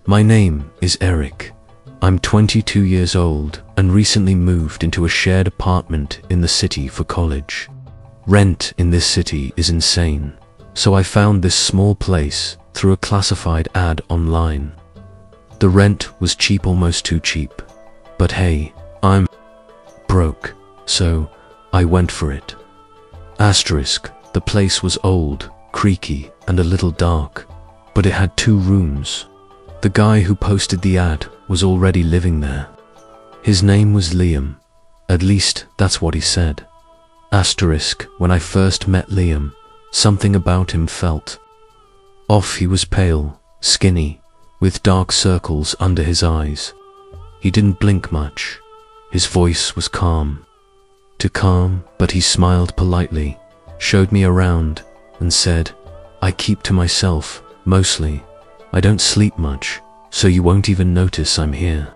My name is Eric. I'm 22 years old and recently moved into a shared apartment in the city for college. Rent in this city is insane, so I found this small place through a classified ad online. The rent was cheap, almost too cheap. But hey, I'm broke, so I went for it. Asterisk, the place was old, creaky, and a little dark, but it had 2 rooms. The guy who posted the ad was already living there. His name was Liam. At least, that's what he said. Asterisk, when I first met Liam, something about him felt off. He was pale, skinny, with dark circles under his eyes. He didn't blink much. His voice was calm. Too calm, but he smiled politely, showed me around, and said, "I keep to myself, mostly. I don't sleep much, so you won't even notice I'm here."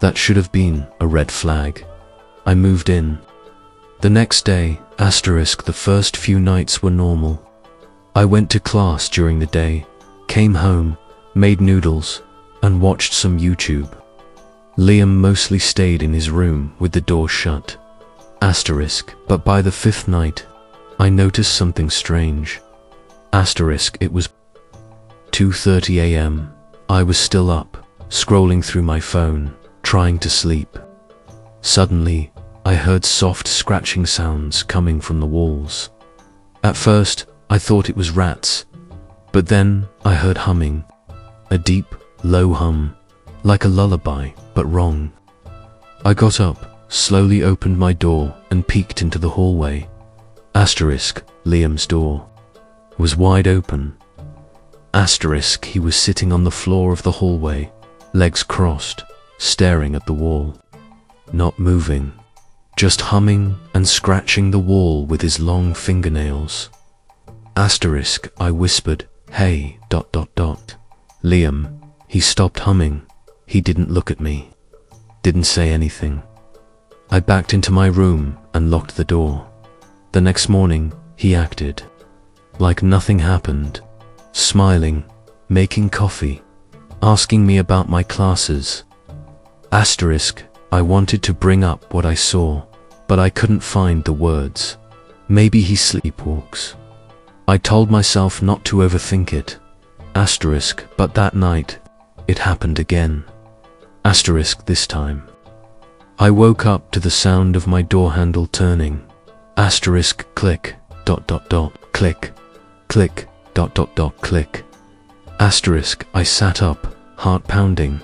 That should have been a red flag. I moved in. The next day, asterisk, the first few nights were normal. I went to class during the day, came home, made noodles, and watched some YouTube. Liam mostly stayed in his room with the door shut. Asterisk, but by the 5th night, I noticed something strange. Asterisk, it was 2:30 a.m. I was still up, scrolling through my phone, trying to sleep. Suddenly, I heard soft scratching sounds coming from the walls. At first, I thought it was rats, but then I heard humming. A deep, low hum, like a lullaby, but wrong. I got up, slowly opened my door, and peeked into the hallway. Asterisk, Liam's door was wide open. Asterisk, he was sitting on the floor of the hallway, legs crossed, staring at the wall. Not moving, just humming and scratching the wall with his long fingernails. Asterisk, I whispered, "Hey, ... Liam." He stopped humming. He didn't look at me, didn't say anything. I backed into my room and locked the door. The next morning, he acted like nothing happened, smiling, making coffee, asking me about my classes. Asterisk, I wanted to bring up what I saw, but I couldn't find the words. Maybe he sleepwalks. I told myself not to overthink it. Asterisk, but that night, it happened again. Asterisk, this time I woke up to the sound of my door handle turning. Asterisk, click, ... click, click, ... click. Asterisk, I sat up, heart pounding.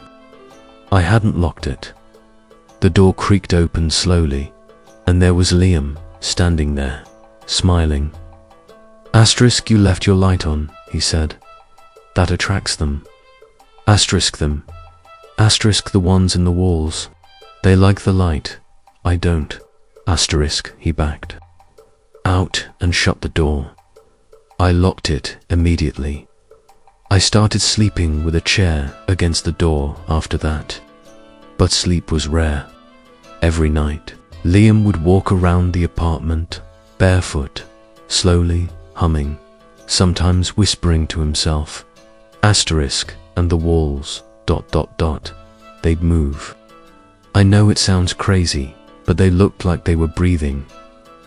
I hadn't locked it. The door creaked open slowly, and there was Liam, standing there, smiling. Asterisk, you left your light on, he said. That attracts them. Asterisk, them. Asterisk, the ones in the walls. They like the light. I don't. Asterisk, he backed out and shut the door. I locked it immediately. I started sleeping with a chair against the door after that. But sleep was rare. Every night, Liam would walk around the apartment, barefoot, slowly, humming, sometimes whispering to himself. Asterisk, and the walls, ... they'd move. I know it sounds crazy, but they looked like they were breathing.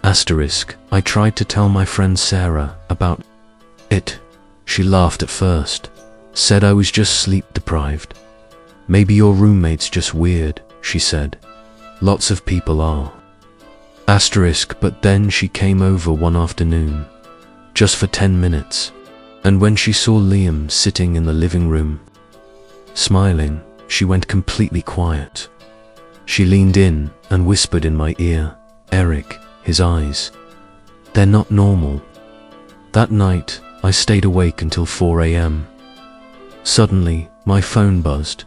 Asterisk, I tried to tell my friend Sarah about it. She laughed at first, said I was just sleep deprived. Maybe your roommate's just weird, she said. Lots of people are. Asterisk, but then she came over one afternoon, just for 10 minutes, and when she saw Liam sitting in the living room, smiling, she went completely quiet. She leaned in and whispered in my ear, "Eric," his eyes, "they're not normal." That night, I stayed awake until 4 a.m. Suddenly, my phone buzzed.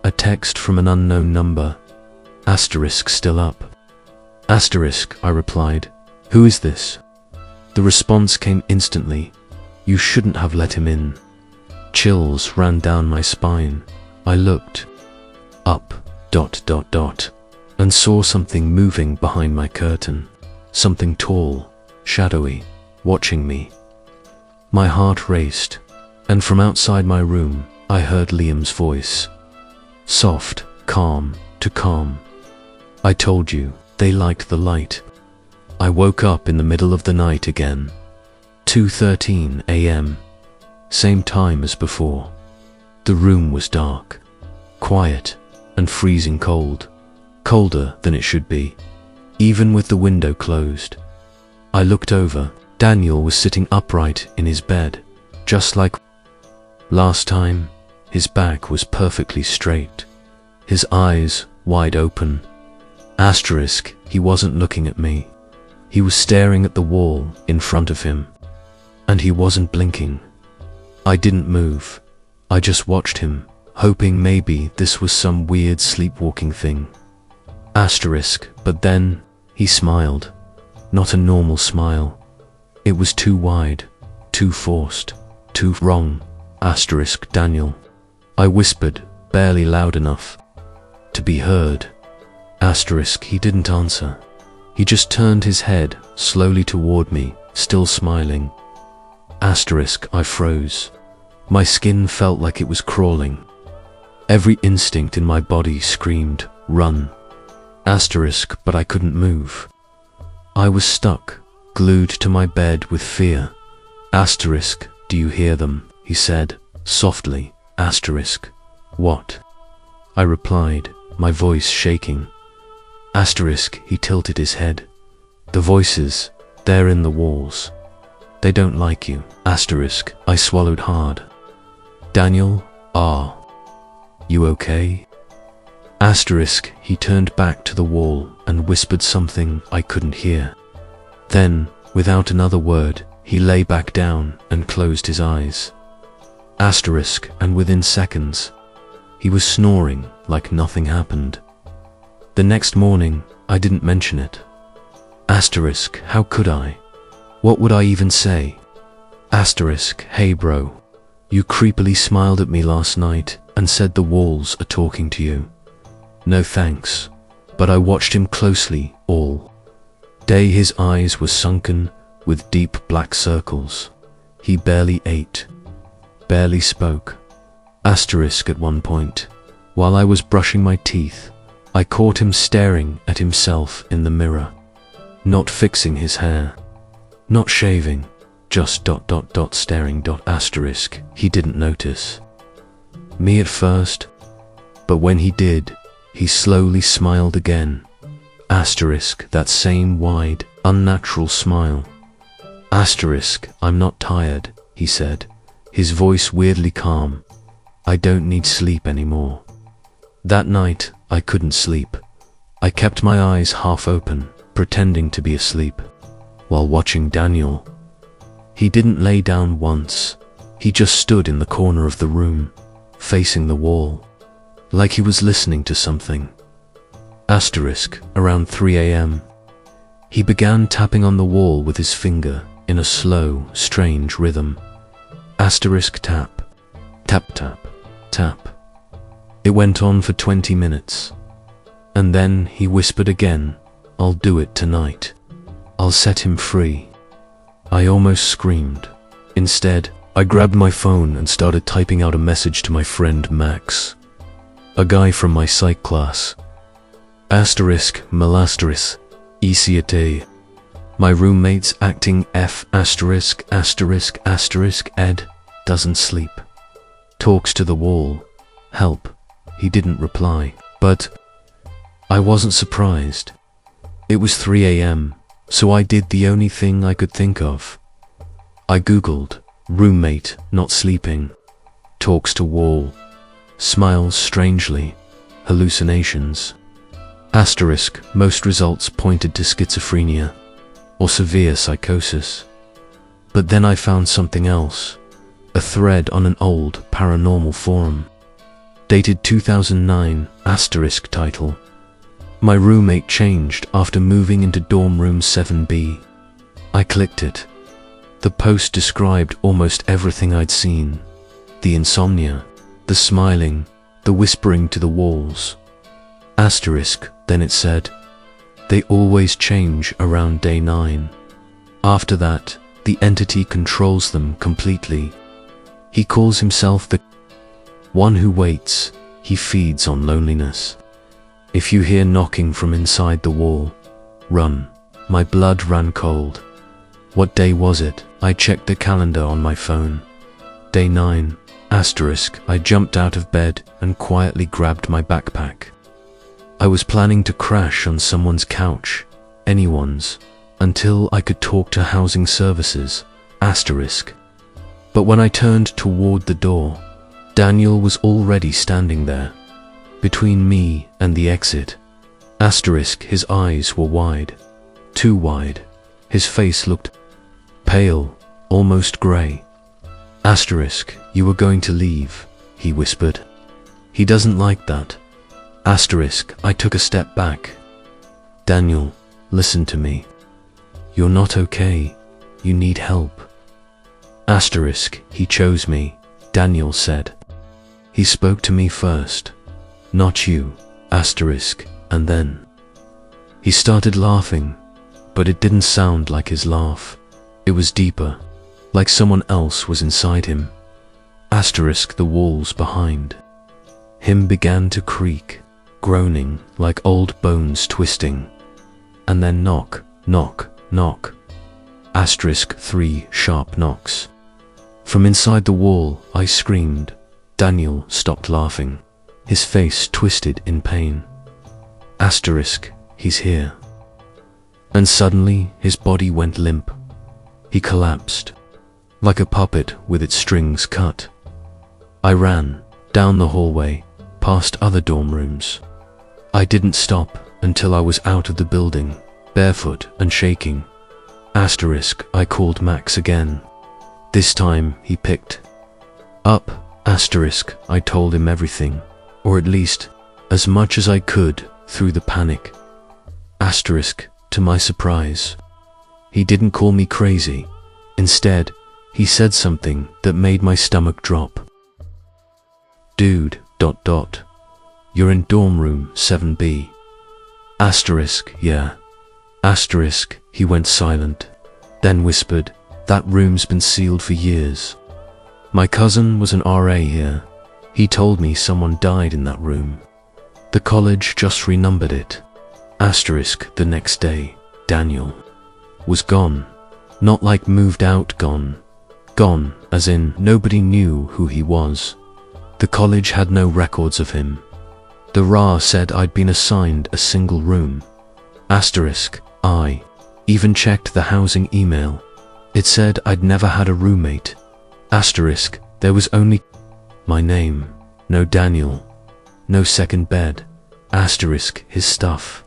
A text from an unknown number. Asterisk, still up. Asterisk, I replied. Who is this? The response came instantly. You shouldn't have let him in. Chills ran down my spine. I looked up, ... and saw something moving behind my curtain. Something tall, shadowy, watching me. My heart raced, and from outside my room, I heard Liam's voice. Soft, calm, to calm. I told you, they liked the light. I woke up in the middle of the night again. 2:13 a.m. Same time as before. The room was dark, quiet, and freezing cold. Colder than it should be, even with the window closed. I looked over. Daniel was sitting upright in his bed, just like last time. His back was perfectly straight, his eyes wide open. Asterisk, he wasn't looking at me. He was staring at the wall in front of him, and he wasn't blinking. I didn't move. I just watched him, hoping maybe this was some weird sleepwalking thing. Asterisk, but then he smiled. Not a normal smile. It was too wide, too forced, too wrong. Asterisk, Daniel. I whispered, barely loud enough to be heard. Asterisk, he didn't answer. He just turned his head slowly toward me, still smiling. Asterisk, I froze. My skin felt like it was crawling. Every instinct in my body screamed, run. Asterisk, but I couldn't move. I was stuck, glued to my bed with fear. Asterisk, do you hear them? He said, softly. Asterisk, what? I replied, my voice shaking. Asterisk, he tilted his head. The voices, they're in the walls. They don't like you. Asterisk, I swallowed hard. Daniel, you okay? Asterisk, he turned back to the wall and whispered something I couldn't hear. Then, without another word, he lay back down and closed his eyes. Asterisk, and within seconds, he was snoring like nothing happened. The next morning, I didn't mention it. Asterisk, how could I? What would I even say? Asterisk, hey bro, you creepily smiled at me last night and said the walls are talking to you. No thanks, but I watched him closely all day. His eyes were sunken with deep black circles. He barely ate, barely spoke. Asterisk, at one point, while I was brushing my teeth, I caught him staring at himself in the mirror, not fixing his hair, not shaving, just staring. Asterisk, he didn't notice me at first, but when he did, he slowly smiled again. Asterisk, that same wide, unnatural smile. Asterisk, I'm not tired, he said, his voice weirdly calm. I don't need sleep anymore. That night, I couldn't sleep. I kept my eyes half open, pretending to be asleep, while watching Daniel. He didn't lay down once. He just stood in the corner of the room, facing the wall, like he was listening to something. Asterisk, around 3 a.m. He began tapping on the wall with his finger in a slow, strange rhythm. Asterisk, tap, tap, tap, tap. It went on for 20 minutes. And then he whispered again, I'll do it tonight. I'll set him free. I almost screamed. Instead, I grabbed my phone and started typing out a message to my friend Max, a guy from my psych class. Asterisk, Malasteris, ECAT. My roommate's acting F asterisk asterisk asterisk Ed doesn't sleep. Talks to the wall. Help. He didn't reply, but I wasn't surprised. It was 3 a.m., so I did the only thing I could think of. I googled, roommate not sleeping, talks to wall, smiles strangely, hallucinations. Asterisk, most results pointed to schizophrenia or severe psychosis. But then I found something else, a thread on an old paranormal forum, dated 2009, asterisk title. My roommate changed after moving into dorm room 7B. I clicked it. The post described almost everything I'd seen. The insomnia, the smiling, the whispering to the walls. Asterisk, then it said, they always change around day 9. After that, the entity controls them completely. He calls himself the One who waits, he feeds on loneliness. If you hear knocking from inside the wall, run. My blood ran cold. What day was it? I checked the calendar on my phone. Day 9. I jumped out of bed and quietly grabbed my backpack. I was planning to crash on someone's couch, anyone's, until I could talk to housing services, But when I turned toward the door, Daniel was already standing there, between me and the exit. His eyes were wide, too wide. His face looked pale, almost grey. You were going to leave, he whispered. He doesn't like that. I took a step back. Daniel, listen to me. You're not okay. You need help. He chose me, Daniel said. He spoke to me first. Not you, and then. He started laughing, but it didn't sound like his laugh. It was deeper, like someone else was inside him. The walls behind him began to creak, groaning like old bones twisting. And then knock, knock, knock. 3 sharp knocks. From inside the wall, I screamed. Daniel stopped laughing. His face twisted in pain. He's here. And suddenly, his body went limp. He collapsed, like a puppet with its strings cut. I ran down the hallway, past other dorm rooms. I didn't stop until I was out of the building, barefoot and shaking. I called Max again. This time he picked up. I told him everything, or at least as much as I could through the panic. To my surprise, he didn't call me crazy. Instead, he said something that made my stomach drop. Dude, you're in dorm room 7B. Yeah. He went silent, then whispered, that room's been sealed for years. My cousin was an RA here. He told me someone died in that room. The college just renumbered it. The next day, Daniel was gone. Not like moved out gone. Gone, as in nobody knew who he was. The college had no records of him. The RA said I'd been assigned a single room. I even checked the housing email. It said I'd never had a roommate. There was only my name, no Daniel, no second bed. His stuff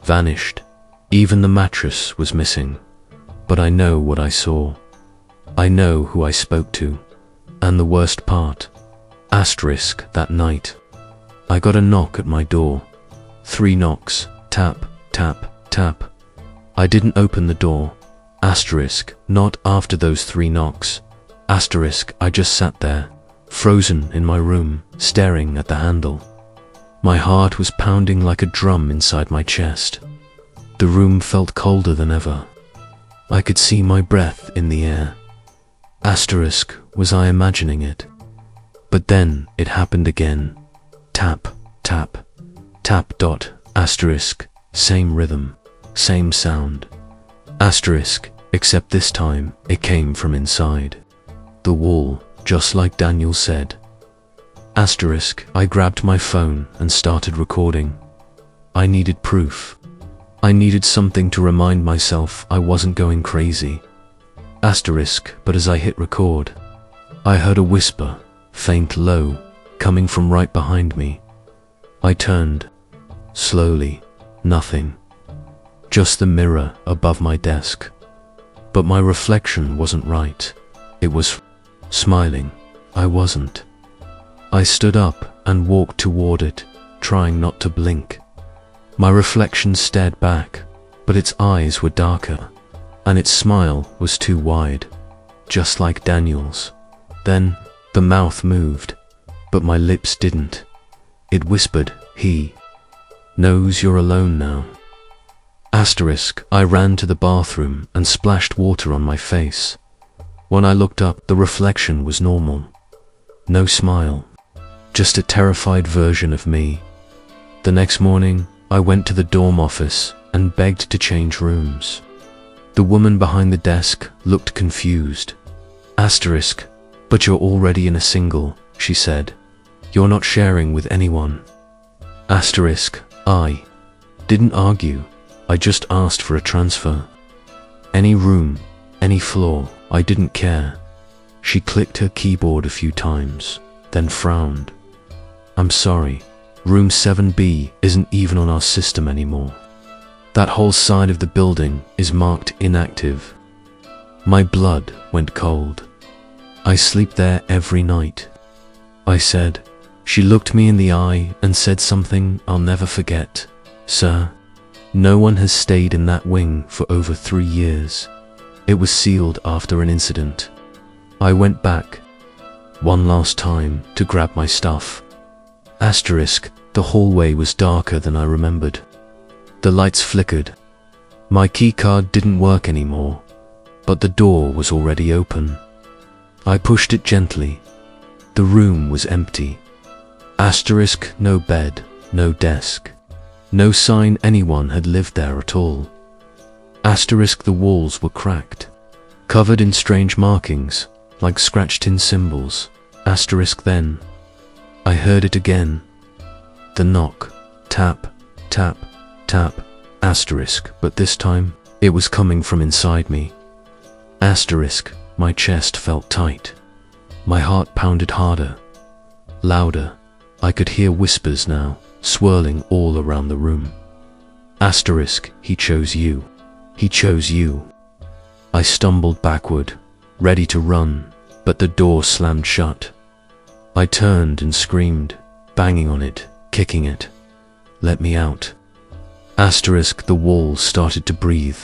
vanished. Even the mattress was missing. But I know what I saw. I know who I spoke to. And the worst part, that night, I got a knock at my door. 3 knocks, tap, tap, tap. I didn't open the door. Not after those 3 knocks. I just sat there, frozen in my room, staring at the handle. My heart was pounding like a drum inside my chest. The room felt colder than ever. I could see my breath in the air. Was I imagining it? But then it happened again. Tap, tap, tap. Same rhythm, same sound. Except this time it came from inside the wall, just like Daniel said. I grabbed my phone and started recording. I needed proof. I needed something to remind myself I wasn't going crazy. But as I hit record, I heard a whisper, faint, low, coming from right behind me. I turned. Slowly. Nothing. Just the mirror above my desk. But my reflection wasn't right. It was smiling. I wasn't. I stood up and walked toward it, trying not to blink. My reflection stared back, but its eyes were darker, and its smile was too wide, just like Daniel's. Then, the mouth moved, but my lips didn't. It whispered, he knows you're alone now. I ran to the bathroom and splashed water on my face. When I looked up, the reflection was normal. No smile. just a terrified version of me. The next morning, I went to the dorm office and begged to change rooms. The woman behind the desk looked confused. Asterisk, but you're already in a single, she said. You're not sharing with anyone. Asterisk, I didn't argue. I just asked for a transfer. Any room, any floor, I didn't care. She clicked her keyboard a few times, then frowned. I'm sorry, room 7B isn't even on our system anymore. That whole side of the building is marked inactive. My blood went cold. I sleep there every night, I said. She looked me in the eye and said something I'll never forget. Sir, no one has stayed in that wing for over 3 years. It was sealed after an incident. I went back, one last time, to grab my stuff. Asterisk, the hallway was darker than I remembered. The lights flickered. My keycard didn't work anymore, but the door was already open. I pushed it gently. The room was empty. Asterisk, no bed, no desk. No sign anyone had lived there at all. Asterisk, the walls were cracked, covered in strange markings, like scratched-in symbols. Asterisk, then I heard it again. The knock. Tap, tap, tap. Asterisk, but this time it was coming from inside me. Asterisk, my chest felt tight. My heart pounded harder, louder. I could hear whispers now, swirling all around the room. Asterisk, he chose you. He chose you. I stumbled backward, ready to run, but the door slammed shut. I turned and screamed, banging on it, kicking it. Let me out. Asterisk, the walls started to breathe,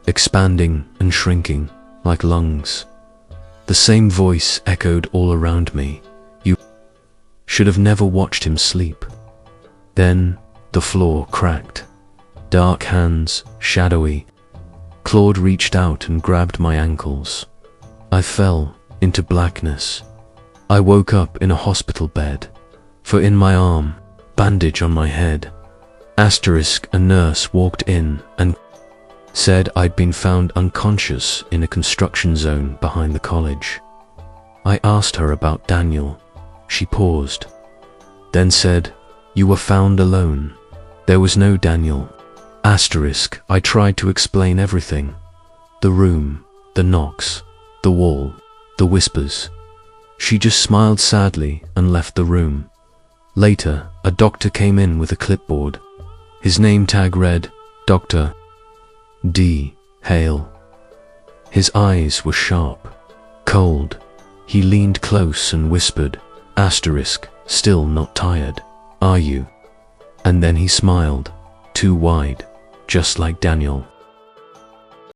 expanding and shrinking like lungs. The same voice echoed all around me. You should have never watched him sleep. Then the floor cracked. Dark hands, shadowy. Claude reached out and grabbed my ankles. I fell into blackness. I woke up in a hospital bed, for in my arm, bandage on my head. Asterisk, a nurse walked in and said I'd been found unconscious in a construction zone behind the college. I asked her about Daniel. She paused, then said, you were found alone. There was no Daniel. Asterisk, I tried to explain everything. The room, the knocks, the wall, the whispers. She just smiled sadly and left the room. Later, a doctor came in with a clipboard. His name tag read, Dr. D. Hale. His eyes were sharp, cold. He leaned close and whispered, Asterisk, still not tired, are you? And then he smiled, too wide, just like Daniel.